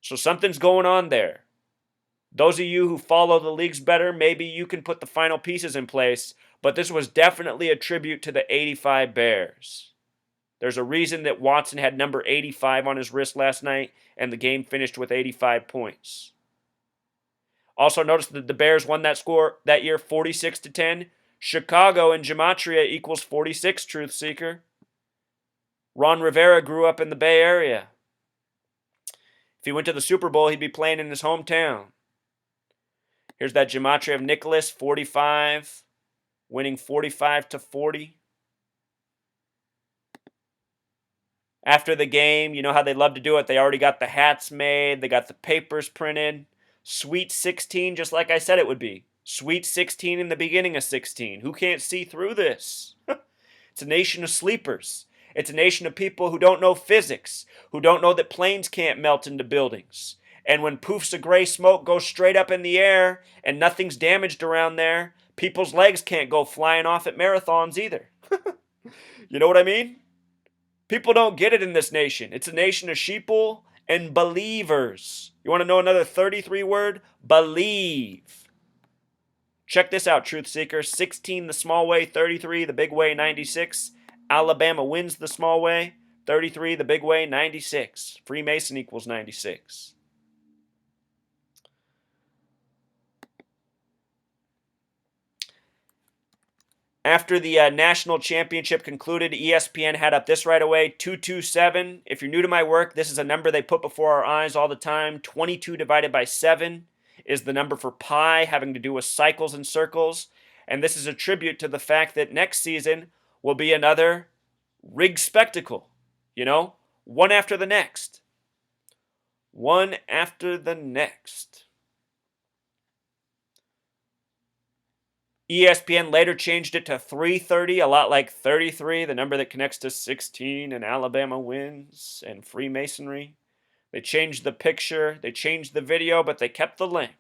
So something's going on there. Those of you who follow the leagues better, maybe you can put the final pieces in place, but this was definitely a tribute to the 85 Bears. There's a reason that Watson had number 85 on his wrist last night, and the game finished with 85 points. Also notice that the Bears won that score that year 46-10. Chicago and gematria equals 46, truth seeker. Ron Rivera grew up in the Bay Area. If he went to the Super Bowl, he'd be playing in his hometown. Here's that gematria of Nicholas, 45, winning 45-40. After the game, you know how they love to do it. They already got the hats made. They got the papers printed. Sweet 16, just like I said it would be. Sweet 16 in the beginning of 16. Who can't see through this? It's a nation of sleepers. It's a nation of people who don't know physics, who don't know that planes can't melt into buildings. And when poofs of gray smoke go straight up in the air and nothing's damaged around there, people's legs can't go flying off at marathons either. You know what I mean? People don't get it in this nation. It's a nation of sheeple and believers. You want to know another 33 word? Believe. Check this out, truth seekers. 16 the small way, 33 the big way, 96. Alabama wins the small way, 33 the big way, 96. Freemason equals 96. After the national championship concluded, ESPN had up this right away, 227. If you're new to my work, this is a number they put before our eyes all the time. 22 divided by 7 is the number for pi, having to do with cycles and circles. And this is a tribute to the fact that next season will be another rigged spectacle. You know, one after the next. One after the next. ESPN later changed it to 330, a lot like 33, the number that connects to 16 and Alabama wins and Freemasonry. They changed the picture, they changed the video, but they kept the length.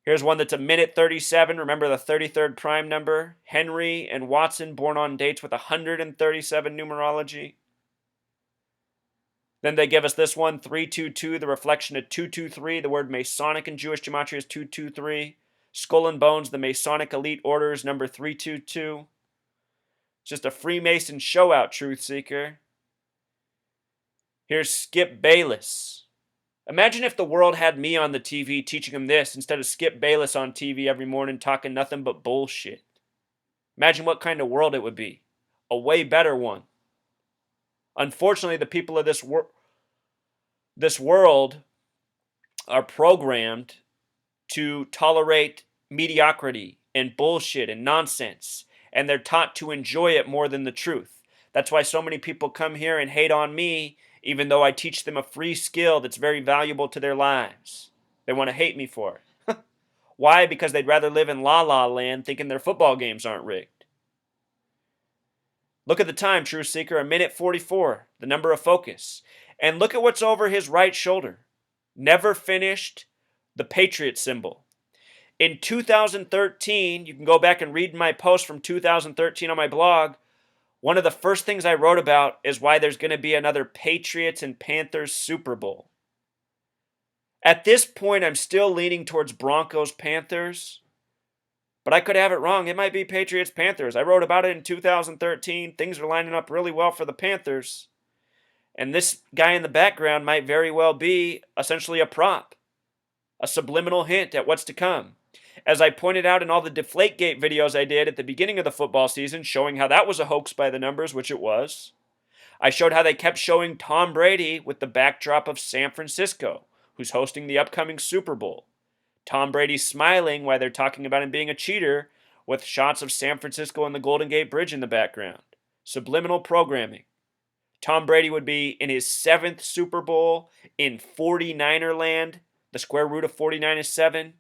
Here's one that's a minute 37. Remember the 33rd prime number? Henry and Watson born on dates with 137 numerology. Then they give us this one, 322, the reflection of 223. The word Masonic in Jewish gematria is 223. Skull and Bones, the Masonic elite orders, number 322. It's just a Freemason show-out, truth seeker. Here's Skip Bayless. Imagine if the world had me on the TV teaching him this instead of Skip Bayless on TV every morning talking nothing but bullshit. Imagine what kind of world it would be. A way better one. Unfortunately, the people of this world are programmed to tolerate mediocrity and bullshit and nonsense, and they're taught to enjoy it more than the truth. That's why so many people come here and hate on me, even though I teach them a free skill that's very valuable to their lives. They want to hate me for it. Why? Because they'd rather live in La La Land thinking their football games aren't rigged. Look at the time, True Seeker, a minute 44, the number of focus. And look at what's over his right shoulder. Never finished the Patriot symbol. In 2013, you can go back and read my post from 2013 on my blog. One of the first things I wrote about is why there's going to be another Patriots and Panthers Super Bowl. At this point, I'm still leaning towards Broncos-Panthers. But I could have it wrong. It might be Patriots-Panthers. I wrote about it in 2013. Things are lining up really well for the Panthers. And this guy in the background might very well be essentially a prop. A subliminal hint at what's to come. As I pointed out in all the Deflategate videos I did at the beginning of the football season, showing how that was a hoax by the numbers, which it was. I showed how they kept showing Tom Brady with the backdrop of San Francisco, who's hosting the upcoming Super Bowl. Tom Brady's smiling while they're talking about him being a cheater with shots of San Francisco and the Golden Gate Bridge in the background. Subliminal programming. Tom Brady would be in his 7th Super Bowl in 49er land. The square root of 49 is 7.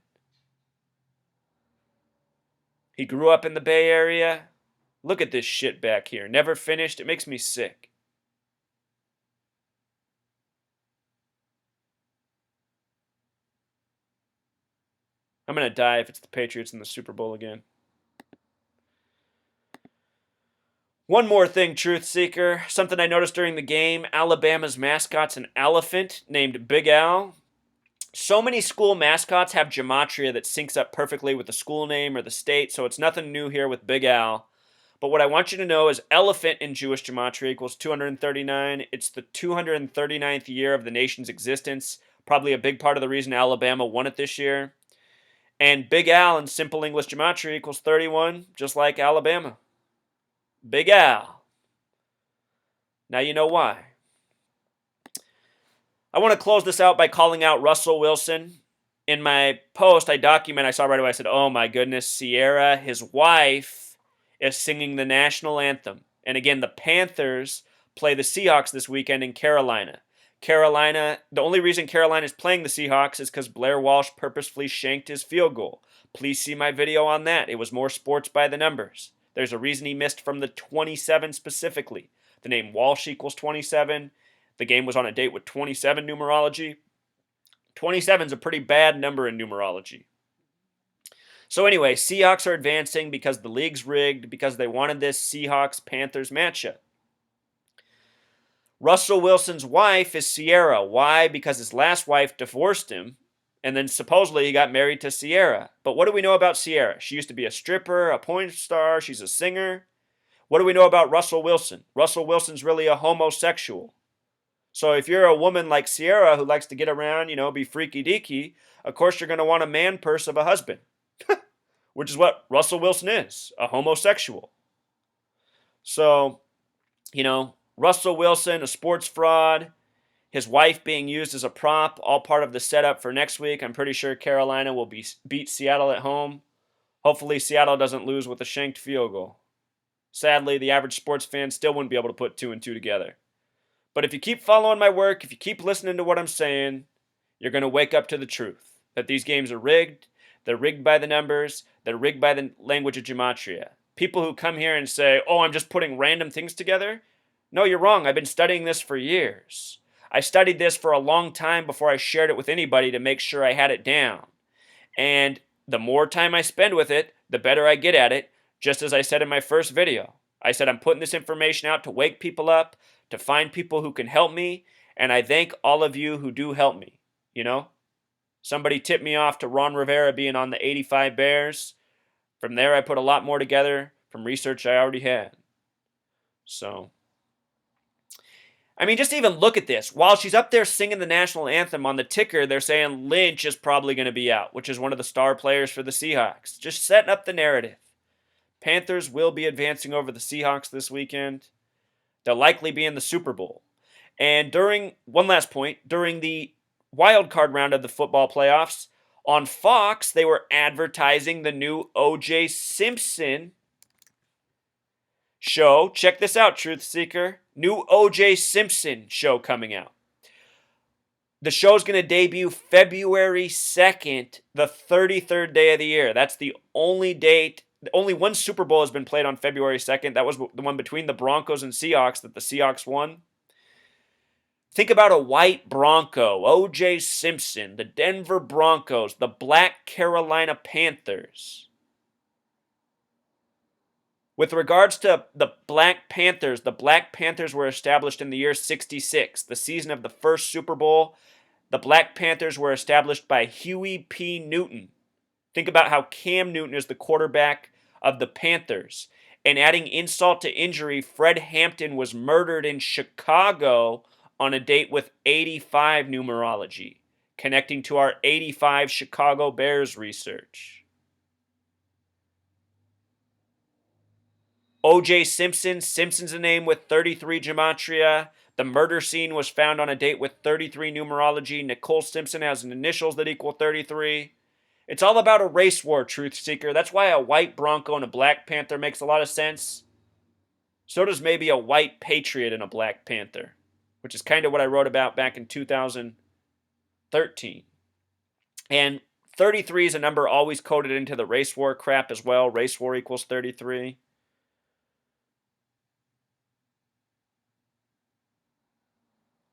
He grew up in the Bay Area. Look at this shit back here. Never finished. It makes me sick. I'm going to die if it's the Patriots in the Super Bowl again. One more thing, Truth Seeker. Something I noticed during the game. Alabama's mascot's an elephant named Big Al. So many school mascots have gematria that syncs up perfectly with the school name or the state, so it's nothing new here with Big Al. But what I want you to know is elephant in Jewish gematria equals 239. It's the 239th year of the nation's existence. Probably a big part of the reason Alabama won it this year. And Big Al in simple English gematria equals 31, just like Alabama. Big Al. Now you know why. I want to close this out by calling out Russell Wilson. In my post, I saw right away, I said, oh my goodness, Sierra, his wife, is singing the national anthem. And again, the Panthers play the Seahawks this weekend in Carolina. The only reason Carolina is playing the Seahawks is because Blair Walsh purposefully shanked his field goal. Please see my video on that. It was more sports by the numbers. There's a reason he missed from the 27 specifically. The name Walsh equals 27. The game was on a date with 27 numerology. 27 is a pretty bad number in numerology. So anyway, Seahawks are advancing because the league's rigged, because they wanted this Seahawks-Panthers matchup. Russell Wilson's wife is Sierra. Why? Because his last wife divorced him, and then supposedly he got married to Sierra. But what do we know about Sierra? She used to be a stripper, a porn star, she's a singer. What do we know about Russell Wilson? Russell Wilson's really a homosexual. So if you're a woman like Sierra who likes to get around, be freaky deaky, of course you're going to want a man purse of a husband, which is what Russell Wilson is, a homosexual. So, Russell Wilson, a sports fraud, his wife being used as a prop, all part of the setup for next week. I'm pretty sure Carolina will beat Seattle at home. Hopefully Seattle doesn't lose with a shanked field goal. Sadly, the average sports fan still wouldn't be able to put 2 and 2 together. But if you keep following my work, if you keep listening to what I'm saying, you're going to wake up to the truth. That these games are rigged. They're rigged by the numbers. They're rigged by the language of gematria. People who come here and say, oh, I'm just putting random things together. No, you're wrong. I've been studying this for years. I studied this for a long time before I shared it with anybody to make sure I had it down. And the more time I spend with it, the better I get at it, just as I said in my first video. I said I'm putting this information out to wake people up, to find people who can help me, and I thank all of you who do help me, Somebody tipped me off to Ron Rivera being on the 85 Bears. From there, I put a lot more together from research I already had. So, just even look at this. While she's up there singing the national anthem on the ticker, they're saying Lynch is probably going to be out, which is one of the star players for the Seahawks. Just setting up the narrative. Panthers will be advancing over the Seahawks this weekend. They'll likely be in the Super Bowl. And one last point, during the wild card round of the football playoffs, on Fox, they were advertising the new O.J. Simpson show. Check this out, Truth Seeker. New O.J. Simpson show coming out. The show's going to debut February 2nd, the 33rd day of the year. That's the only date. Only one Super Bowl has been played on February 2nd. That was the one between the Broncos and Seahawks that the Seahawks won. Think about a white Bronco, O.J. Simpson, the Denver Broncos, the Black Carolina Panthers. With regards to the Black Panthers were established in the year 66, the season of the first Super Bowl. The Black Panthers were established by Huey P. Newton. Think about how Cam Newton is the quarterback of the Panthers. And adding insult to injury, Fred Hampton was murdered in Chicago on a date with 85 numerology, connecting to our 85 Chicago Bears research. O.J. Simpson's a name with 33 gematria. The murder scene was found on a date with 33 numerology. Nicole Simpson has initials that equal 33. It's all about a race war, Truth Seeker. That's why a white Bronco and a Black Panther makes a lot of sense. So does maybe a white Patriot and a Black Panther, which is kind of what I wrote about back in 2013. And 33 is a number always coded into the race war crap as well. Race war equals 33.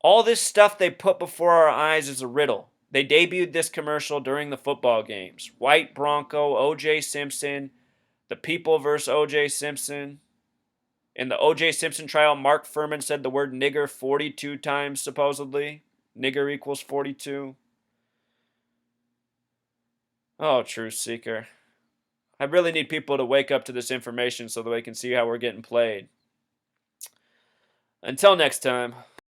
All this stuff they put before our eyes is a riddle. They debuted this commercial during the football games. White Bronco, O.J. Simpson, the people versus O.J. Simpson. In the O.J. Simpson trial, Mark Furman said the word nigger 42 times, supposedly. Nigger equals 42. Oh, Truth Seeker. I really need people to wake up to this information so that they can see how we're getting played. Until next time.